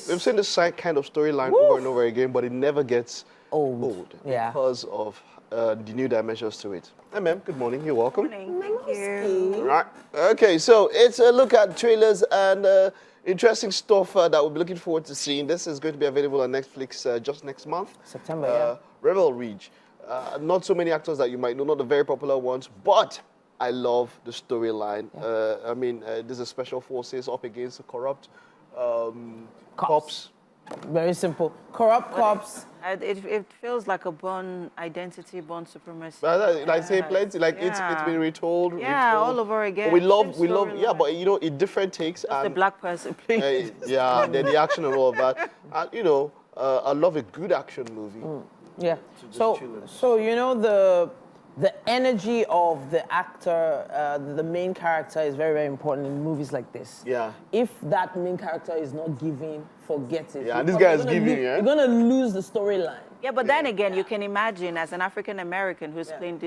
We've seen this kind of storyline over and over again, but it never gets old because of the new dimensions to it. Emem, good morning. You're welcome. Good morning. Thank you. Right. Okay, so it's a look at trailers and interesting stuff that we'll be looking forward to seeing. This is going to be available on Netflix just next month. September, Rebel Ridge. Not so many actors that you might know, not the very popular ones, but I love the storyline. I mean, there's a special forces up against the corrupt cops. Very simple. Corrupt cops. It feels like a born identity, born supremacy. Like say plenty, like it's been retold. Yeah, all over again. We love, yeah, but you know, in different takes. Just the black person playing. Yeah, the action and all of that. And you know, I love a good action movie. Yeah. So you know the energy of the actor, the main character is very, very important in movies like this. Yeah. If that main character is not giving, forget it. Yeah, and this guy is giving, You're gonna lose the storyline. Yeah, but then again, you can imagine as an African American who's playing,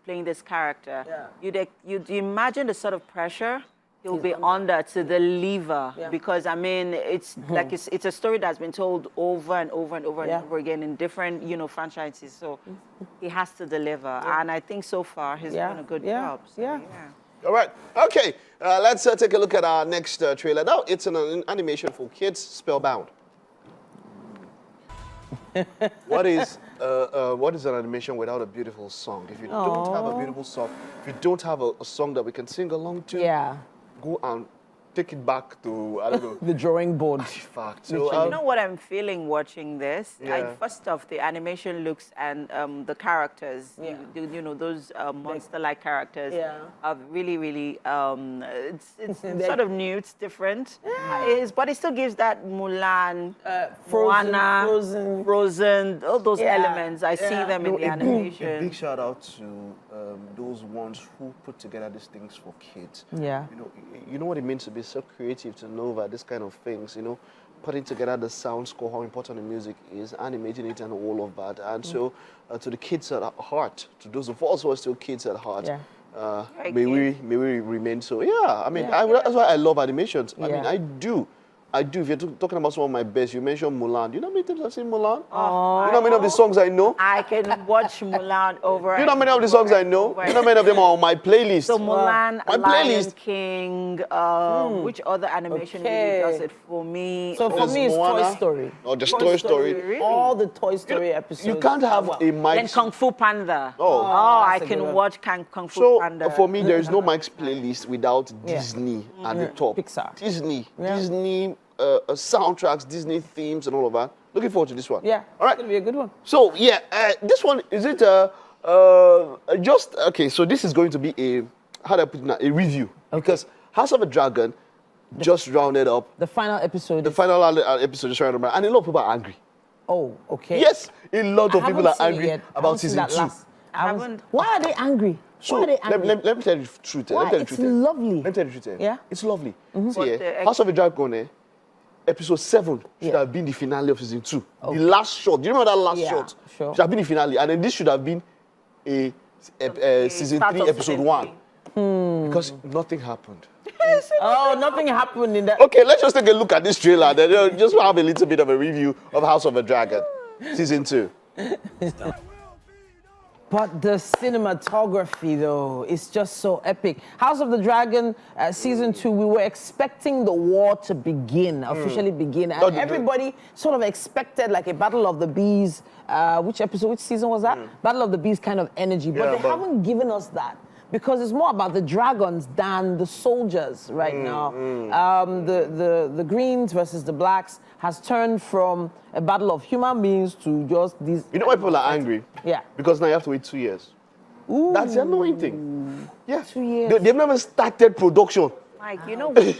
playing this character, you'd imagine the sort of pressure he'll be under to deliver, because I mean it's like it's a story that's been told over and over and over and over again in different franchises. So he has to deliver, and I think so far he's done a good job. So, All right. Okay. Let's take a look at our next trailer. Now it's an animation for kids, Spellbound. What is an animation without a beautiful song? If you don't have a beautiful song, if you don't have a song that we can sing along to, go and take it back to, I don't know. The drawing board. Fact. So, you know what I'm feeling watching this? First off, the animation looks and the characters, you know, those monster-like characters are really, really, it's sort of new, it's different. But it still gives that Mulan, Frozen, all those elements. I see them in the animation. A big shout out to those ones who put together these things for kids. Yeah. You know what it means to be so creative, to know about this kind of things, you know, putting together the sound score, how important the music is, animating it and all of that. And so to the kids at heart, to those of us who are still kids at heart, may we remain so. Yeah, I mean, that's why I love animations. I mean, I do. If you're talking about some of my best, you mentioned Mulan. Do you know how many times I've seen Mulan? You know how many of the songs I know? I can watch Mulan over. You know how many of the songs I know? You know how many of them are on my playlist? So Mulan, Lion King, which other animation really does it for me? So for me, it's Toy Story. Oh, just Toy Story. Really? All the Toy Story episodes. You can't have a Mike's. And Kung Fu Panda. I can watch Kung Fu Panda. So for me, there is no Mike's playlist without Disney at the top. Pixar. Disney soundtracks, Disney themes, and all of that. Looking forward to this one. Yeah. All right. It's gonna be a good one. So this one is it? Just okay. So this is going to be a review because House of a Dragon just rounded up. The final episode. The final episode just rounded up, and a lot of people are angry. Oh, okay. Yes, a lot of people are angry about season 2. Why are they angry? So Why are they angry? let me tell you the truth. Why? It's lovely. Let me tell you the truth. Yeah? It's lovely. See, House of a Dragon, episode 7 should have been the finale of season 2. The last shot. Do you remember that last shot? Sure. Should have been the finale. And then this should have been a season 3, episode 1. Because nothing happened. Nothing happened in that. Okay, let's just take a look at this trailer. Then just have a little bit of a review of House of a Dragon, season 2. But the cinematography, though, is just so epic. House of the Dragon, season 2, we were expecting the war to begin, officially begin. And everybody sort of expected like a Battle of the Bees. Which season was that? Battle of the Bees kind of energy. But they haven't given us that. Because it's more about the dragons than the soldiers right now. The Greens versus the Blacks has turned from a battle of human beings to just these... You know why people are angry? Yeah. Because now you have to wait 2 years. Ooh. That's the annoying thing. Yeah. 2 years. They've never started production. Mike, you know, when you're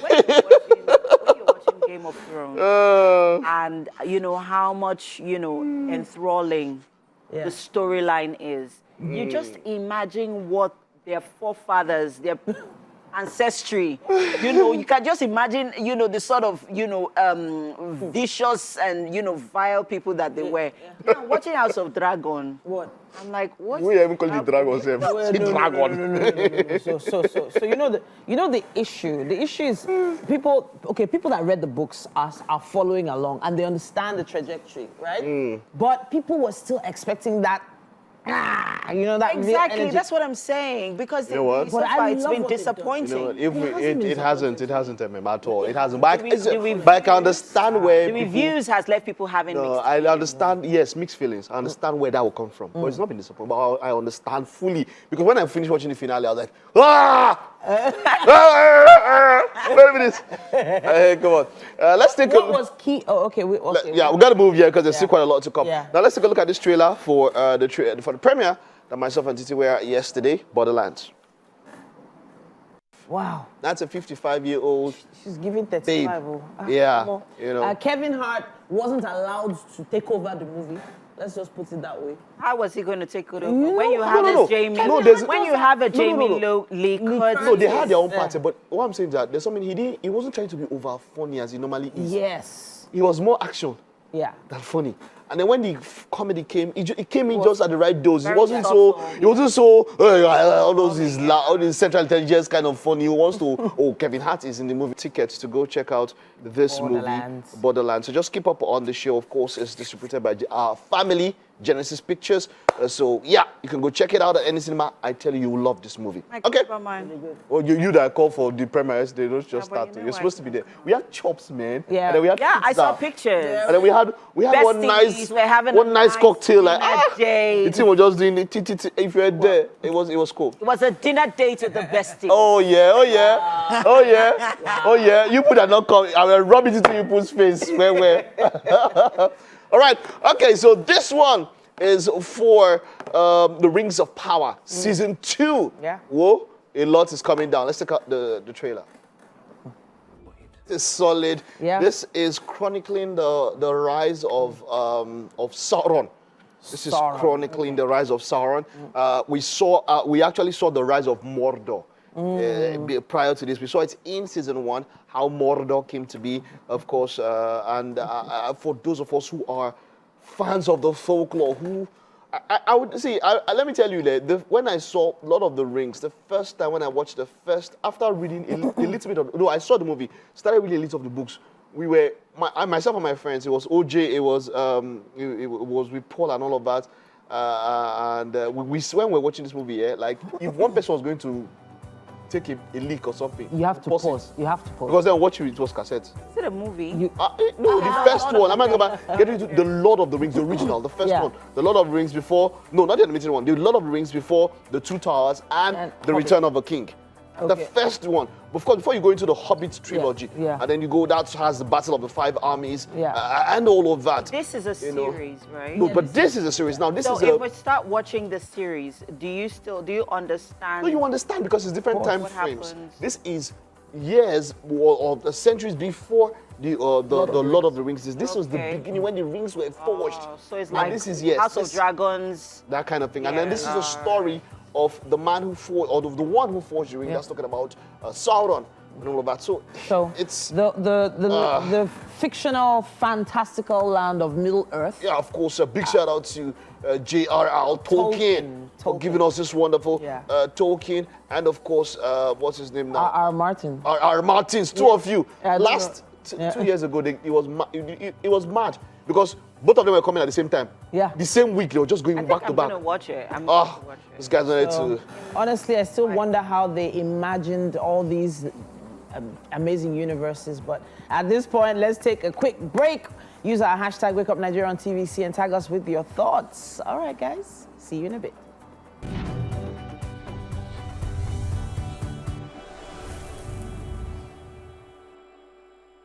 watching Game of Thrones, and you know how much, enthralling the storyline is, you just imagine what their forefathers, ancestry. You know, you can just imagine, you know, the sort of, you know, vicious and, you know, vile people that they were. Now, watching House of Dragon. What? I'm like, what? We even call it dragons. Dragon. So you know the issue. The issue is people that read the books are following along and they understand the trajectory, right? But people were still expecting that. You know that exactly. That's what I'm saying because You know what? so far it's been disappointing. You know what? It hasn't Emem, at all. It hasn't. But I can understand where the reviews has left people having mixed I feelings. understand. Yes, mixed feelings. I understand where that will come from, but it's not been disappointing. But I understand fully because when I finished watching the finale, I was like, ah! Wait a minute. Come on. Let's take What was key? Oh, okay. Yeah, we got to move here because there's still quite a lot to come. Yeah. Now let's take a look at this trailer for the premiere that myself and Titi were at yesterday, Borderlands. Wow. That's a 55-year-old. She's giving 35. Babe. Yeah, you know. Kevin Hart wasn't allowed to take over the movie. Let's just put it that way. How was he going to take it over? No, when you have no. a Jamie, No, there's- when you have a Jamie Lee Curtis. No, they had their own party, but what I'm saying is that there's something he wasn't trying to be over funny as he normally is. Yes. He was more action Yeah. than funny. And then when the comedy came, it came in just at the right dose. It Very wasn't subtle. all those central intelligence kind of funny. He wants to, Kevin Hart is in the movie. Tickets to go check out this Borderlands. movie, Borderlands. So just keep up on the show. Of course, it's distributed by our family, Genesis Pictures. So yeah, you can go check it out at any cinema. I tell you, you will love this movie. Okay. Well, you that call for the premieres, they don't just but start. you know You're what? supposed to be there. We had chops, man. Yeah. And then we had Yeah, I pizza. saw pictures. And then we had one Besties, we're having one a nice cocktail. Like dinner date. the team was just doing the Titi. If you were there, it was cool. It was a dinner date with the bestie. Oh yeah. You put that not come. I will rub it into people's face. Where? All right. Okay. So this one is for the Rings of Power season 2. Yeah. Whoa, a lot is coming down. Let's check out the trailer. This is solid. Yeah. This is chronicling the rise of Sauron. This is Sauron. chronicling the rise of Sauron. We actually saw the rise of Mordor. Prior to this, we saw it in season 1, how Mordor came to be, of course, and for those of us who are fans of the folklore, who I would see. Let me tell you that when I saw Lord of the Rings, the first time when I watched after reading a little bit of, no, I saw the movie, started reading a little of the books. We were myself and my friends. It was OJ. It was with Paul and all of that. When we're watching this movie, like if one person was going to take a leak or something, You have to pause it. pause. You have to pause. Because then watching it was cassette. Is it a movie? No, the first one. I'm not about getting to the Lord of the Rings, the original, the first Yeah. one. The Lord of the Rings before, no, not the animated one. The Lord of the Rings before the Two Towers and the Hobbit. Return of a King. The Okay. first one. Of course, before you go into the Hobbit trilogy, Yeah. and then you go, that has the Battle of the Five Armies, Yeah. and all of that. This is a know. series, right? No, but this is a series. Now, this So is if we start watching the series, do you understand? No, you understand because it's different time What frames. happens? This is years or centuries before the Lord of the Rings. This was the Okay. beginning when the rings were forged. So it's And like this is House of Dragons. that kind of thing. And then this is Yeah. a story of the man who forged, or the one who forged the ring. That's talking about Sauron and all of that. So it's the fictional, fantastical land of Middle Earth. yeah, of course. A big shout out to J.R.R. Tolkien for giving us this wonderful Tolkien, and of course, what's his name now? R. Martin. R. Martins, two of you. Yeah, I don't Last 2 years ago, it was mad because both of them were coming at the same time. Yeah. The same week, they were just going I think back to I'm back. gonna watch it. I'm gonna watch it. These guys wanted to. Honestly, I still wonder how they imagined all these amazing universes. But at this point, let's take a quick break. Use our hashtag WakeUpNigeria on TVC and tag us with your thoughts. All right, guys. See you in a bit.